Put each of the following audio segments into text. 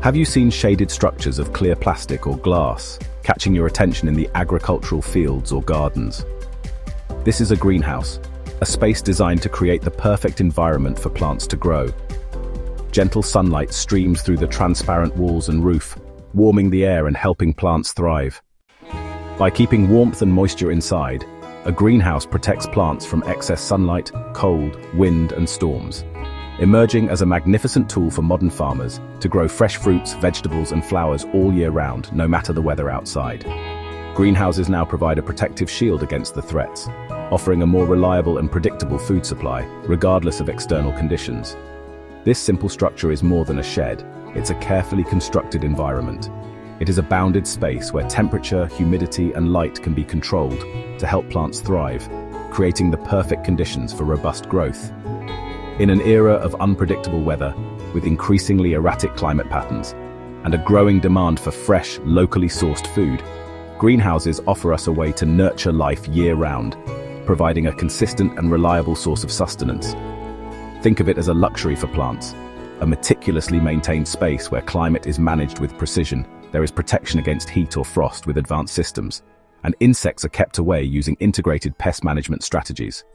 Have you seen shaded structures of clear plastic or glass catching your attention in the agricultural fields or gardens? This is a greenhouse, a space designed to create the perfect environment for plants to grow. Gentle sunlight streams through the transparent walls and roof, warming the air and helping plants thrive. By keeping warmth and moisture inside, a greenhouse protects plants from excess sunlight, cold, wind, and storms, emerging as a magnificent tool for modern farmers to grow fresh fruits, vegetables, and flowers all year round, no matter the weather outside. Greenhouses now provide a protective shield against the threats, offering a more reliable and predictable food supply, regardless of external conditions. This simple structure is more than a shed, it's a carefully constructed environment. It is a bounded space where temperature, humidity, and light can be controlled to help plants thrive, creating the perfect conditions for robust growth. In an era of unpredictable weather, with increasingly erratic climate patterns, and a growing demand for fresh, locally sourced food, greenhouses offer us a way to nurture life year-round, providing a consistent and reliable source of sustenance. Think of it as a luxury for plants, a meticulously maintained space where climate is managed with precision. There is protection against heat or frost with advanced systems, and insects are kept away using integrated pest management strategies.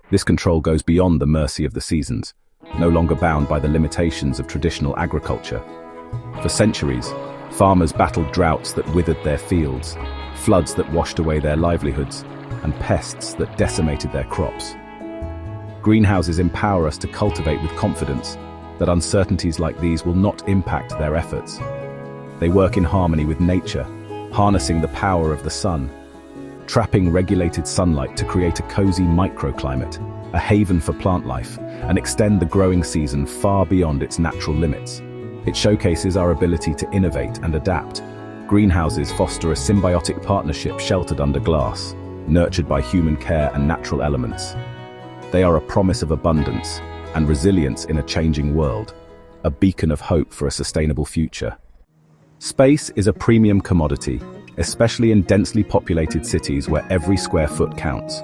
This control goes beyond the mercy of the seasons, no longer bound by the limitations of traditional agriculture. For centuries, farmers battled droughts that withered their fields, floods that washed away their livelihoods, and pests that decimated their crops. Greenhouses empower us to cultivate with confidence that uncertainties like these will not impact their efforts. They work in harmony with nature, harnessing the power of the sun, trapping regulated sunlight to create a cozy microclimate, a haven for plant life, and extend the growing season far beyond its natural limits. It showcases our ability to innovate and adapt. Greenhouses foster a symbiotic partnership sheltered under glass, nurtured by human care and natural elements. They are a promise of abundance and resilience in a changing world, a beacon of hope for a sustainable future. Space is a premium commodity, especially in densely populated cities where every square foot counts.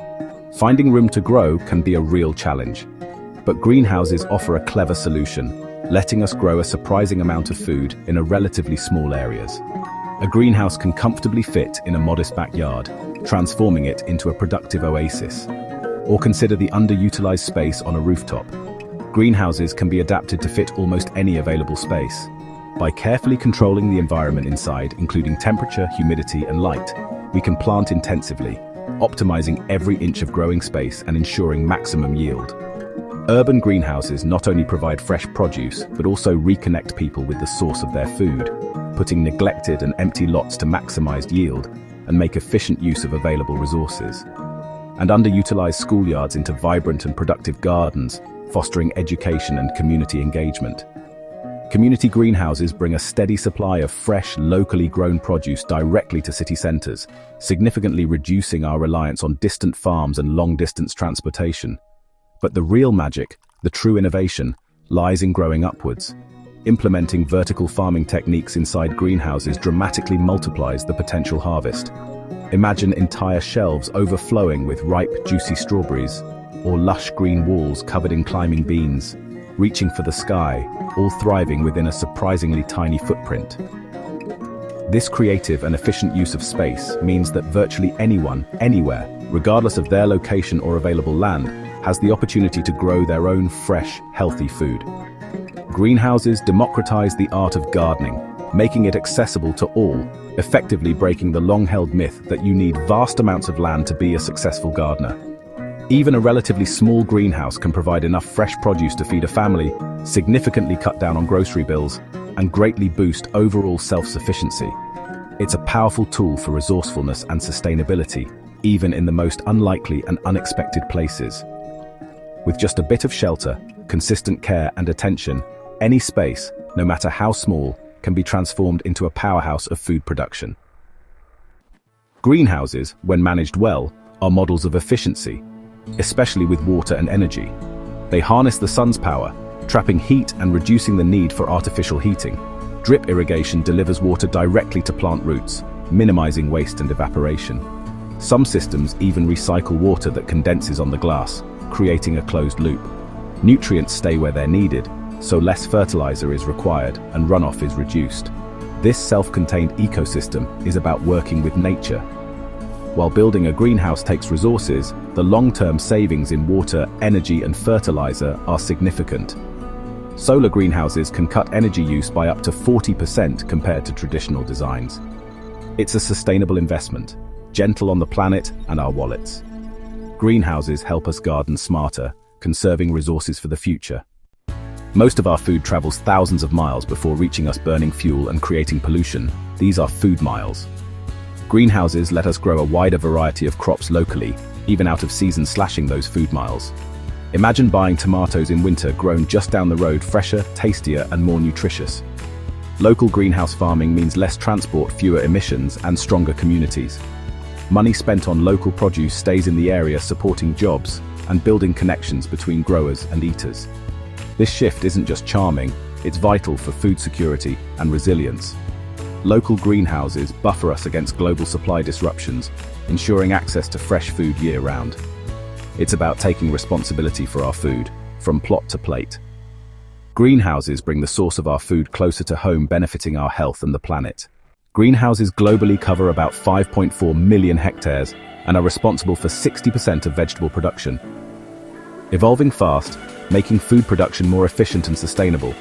Finding room to grow can be a real challenge, but greenhouses offer a clever solution, letting us grow a surprising amount of food in a relatively small areas. A greenhouse can comfortably fit in a modest backyard, transforming it into a productive oasis. Or consider the underutilized space on a rooftop. Greenhouses can be adapted to fit almost any available space. By carefully controlling the environment inside, including temperature, humidity, and light, we can plant intensively, optimizing every inch of growing space and ensuring maximum yield. Urban greenhouses not only provide fresh produce, but also reconnect people with the source of their food, putting neglected and empty lots to maximize yield and make efficient use of available resources. And underutilized schoolyards into vibrant and productive gardens, fostering education and community engagement. Community greenhouses bring a steady supply of fresh, locally grown produce directly to city centers, significantly reducing our reliance on distant farms and long-distance transportation. But the real magic, the true innovation, lies in growing upwards. Implementing vertical farming techniques inside greenhouses dramatically multiplies the potential harvest. Imagine entire shelves overflowing with ripe, juicy strawberries, or lush green walls covered in climbing beans, reaching for the sky, all thriving within a surprisingly tiny footprint. This creative and efficient use of space means that virtually anyone, anywhere, regardless of their location or available land, has the opportunity to grow their own fresh, healthy food. Greenhouses democratize the art of gardening, making it accessible to all, effectively breaking the long-held myth that you need vast amounts of land to be a successful gardener. Even a relatively small greenhouse can provide enough fresh produce to feed a family, significantly cut down on grocery bills, and greatly boost overall self-sufficiency. It's a powerful tool for resourcefulness and sustainability, even in the most unlikely and unexpected places. With just a bit of shelter, consistent care and attention, any space, no matter how small, can be transformed into a powerhouse of food production. Greenhouses, when managed well, are models of efficiency, especially with water and energy. They harness the sun's power, trapping heat and reducing the need for artificial heating. Drip irrigation delivers water directly to plant roots, minimizing waste and evaporation. Some systems even recycle water that condenses on the glass, creating a closed loop. Nutrients stay where they're needed, so less fertilizer is required and runoff is reduced. This self-contained ecosystem is about working with nature. While building a greenhouse takes resources, the long-term savings in water, energy, and fertilizer are significant. Solar greenhouses can cut energy use by up to 40% compared to traditional designs. It's a sustainable investment, gentle on the planet and our wallets. Greenhouses help us garden smarter, conserving resources for the future. Most of our food travels thousands of miles before reaching us, burning fuel and creating pollution. These are food miles. Greenhouses let us grow a wider variety of crops locally, even out of season, slashing those food miles. Imagine buying tomatoes in winter grown just down the road, fresher, tastier, and more nutritious. Local greenhouse farming means less transport, fewer emissions, and stronger communities. Money spent on local produce stays in the area, supporting jobs and building connections between growers and eaters. This shift isn't just charming, it's vital for food security and resilience. Local greenhouses buffer us against global supply disruptions, ensuring access to fresh food year-round. It's about taking responsibility for our food, from plot to plate. Greenhouses bring the source of our food closer to home, benefiting our health and the planet. Greenhouses globally cover about 5.4 million hectares and are responsible for 60% of vegetable production. Evolving fast, making food production more efficient and sustainable.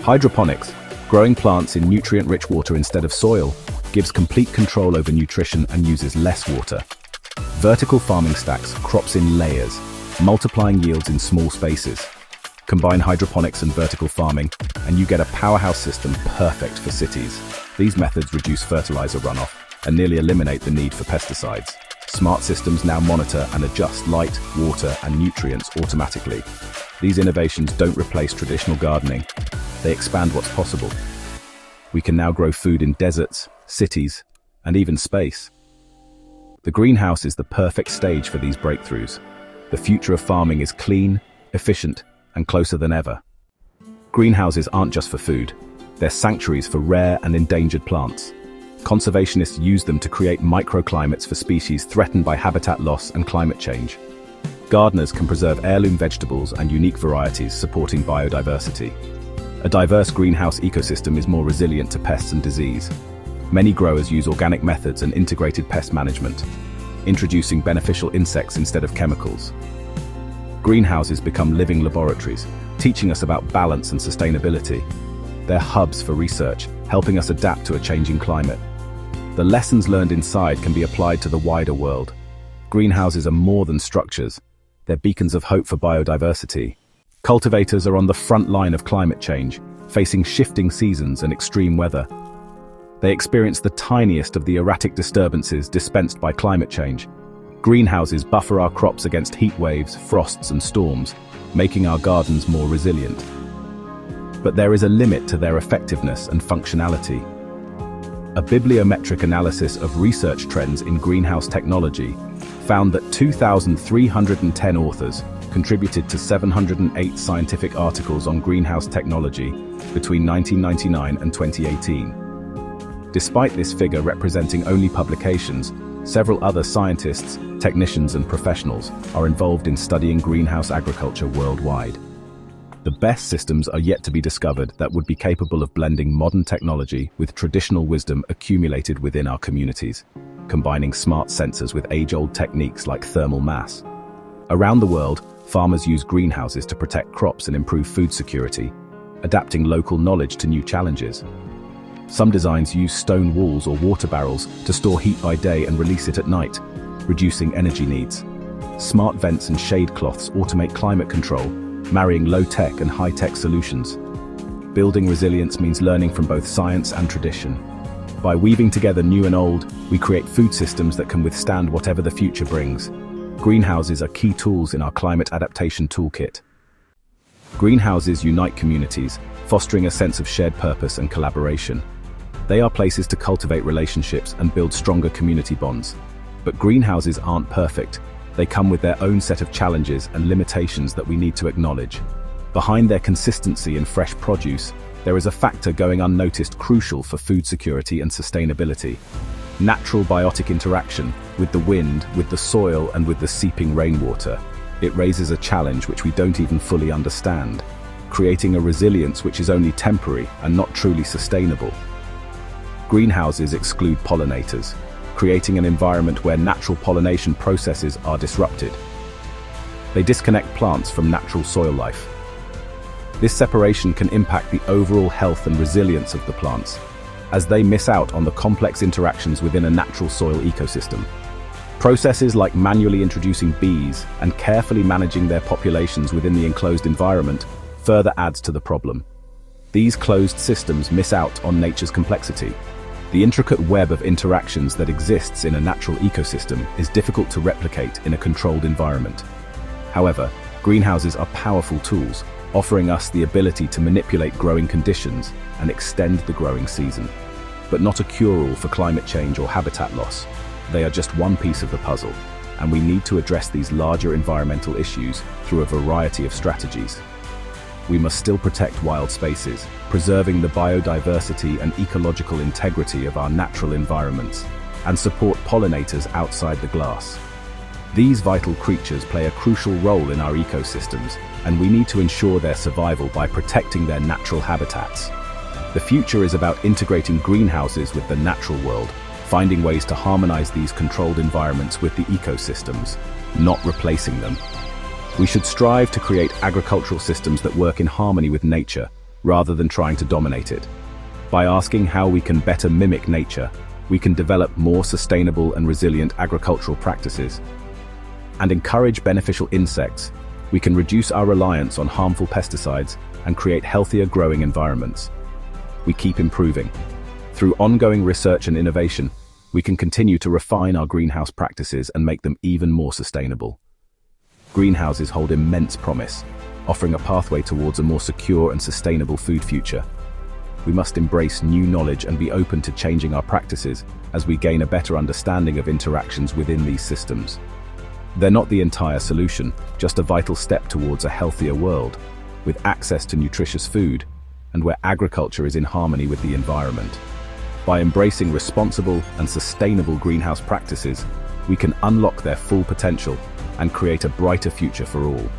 Hydroponics, growing plants in nutrient-rich water instead of soil, gives complete control over nutrition and uses less water. Vertical farming stacks crops in layers, multiplying yields in small spaces. Combine hydroponics and vertical farming, and you get a powerhouse system perfect for cities. These methods reduce fertilizer runoff and nearly eliminate the need for pesticides. Smart systems now monitor and adjust light, water, and nutrients automatically. These innovations don't replace traditional gardening. They expand what's possible. We can now grow food in deserts, cities, and even space. The greenhouse is the perfect stage for these breakthroughs. The future of farming is clean, efficient, and closer than ever. Greenhouses aren't just for food. They're sanctuaries for rare and endangered plants. Conservationists use them to create microclimates for species threatened by habitat loss and climate change. Gardeners can preserve heirloom vegetables and unique varieties, supporting biodiversity. A diverse greenhouse ecosystem is more resilient to pests and disease. Many growers use organic methods and integrated pest management, introducing beneficial insects instead of chemicals. Greenhouses become living laboratories, teaching us about balance and sustainability. They're hubs for research, helping us adapt to a changing climate. The lessons learned inside can be applied to the wider world. Greenhouses are more than structures. They're beacons of hope for biodiversity. Cultivators are on the front line of climate change, facing shifting seasons and extreme weather. They experience the tiniest of the erratic disturbances dispensed by climate change. Greenhouses buffer our crops against heat waves, frosts, and storms, making our gardens more resilient. But there is a limit to their effectiveness and functionality. A bibliometric analysis of research trends in greenhouse technology found that 2,310 authors contributed to 708 scientific articles on greenhouse technology between 1999 and 2018. Despite this figure representing only publications, several other scientists, technicians, and professionals are involved in studying greenhouse agriculture worldwide. The best systems are yet to be discovered that would be capable of blending modern technology with traditional wisdom accumulated within our communities, combining smart sensors with age-old techniques like thermal mass. Around the world, farmers use greenhouses to protect crops and improve food security, adapting local knowledge to new challenges. Some designs use stone walls or water barrels to store heat by day and release it at night, reducing energy needs. Smart vents and shade cloths automate climate control, marrying low-tech and high-tech solutions. Building resilience means learning from both science and tradition. By weaving together new and old, we create food systems that can withstand whatever the future brings. Greenhouses are key tools in our climate adaptation toolkit. Greenhouses unite communities, fostering a sense of shared purpose and collaboration. They are places to cultivate relationships and build stronger community bonds. But greenhouses aren't perfect. They come with their own set of challenges and limitations that we need to acknowledge. Behind their consistency and fresh produce, there is a factor going unnoticed crucial for food security and sustainability. Natural biotic interaction with the wind, with the soil, and with the seeping rainwater. It raises a challenge which we don't even fully understand. creating a resilience which is only temporary and not truly sustainable. Greenhouses exclude pollinators, creating an environment where natural pollination processes are disrupted. They disconnect plants from natural soil life. This separation can impact the overall health and resilience of the plants, as they miss out on the complex interactions within a natural soil ecosystem. Processes like manually introducing bees and carefully managing their populations within the enclosed environment further adds to the problem. These closed systems miss out on nature's complexity. The intricate web of interactions that exists in a natural ecosystem is difficult to replicate in a controlled environment. However, greenhouses are powerful tools, offering us the ability to manipulate growing conditions and extend the growing season. But not a cure-all for climate change or habitat loss. They are just one piece of the puzzle, and we need to address these larger environmental issues through a variety of strategies. We must still protect wild spaces, preserving the biodiversity and ecological integrity of our natural environments, and support pollinators outside the glass. These vital creatures play a crucial role in our ecosystems, and we need to ensure their survival by protecting their natural habitats. The future is about integrating greenhouses with the natural world, finding ways to harmonize these controlled environments with the ecosystems, not replacing them. We should strive to create agricultural systems that work in harmony with nature, rather than trying to dominate it. By asking how we can better mimic nature, we can develop more sustainable and resilient agricultural practices, and encourage beneficial insects. We can reduce our reliance on harmful pesticides and create healthier growing environments. We keep improving. Through ongoing research and innovation, we can continue to refine our greenhouse practices and make them even more sustainable. Greenhouses hold immense promise, offering a pathway towards a more secure and sustainable food future. We must embrace new knowledge and be open to changing our practices as we gain a better understanding of interactions within these systems. They're not the entire solution, just a vital step towards a healthier world, with access to nutritious food, and where agriculture is in harmony with the environment. By embracing responsible and sustainable greenhouse practices, we can unlock their full potential and create a brighter future for all.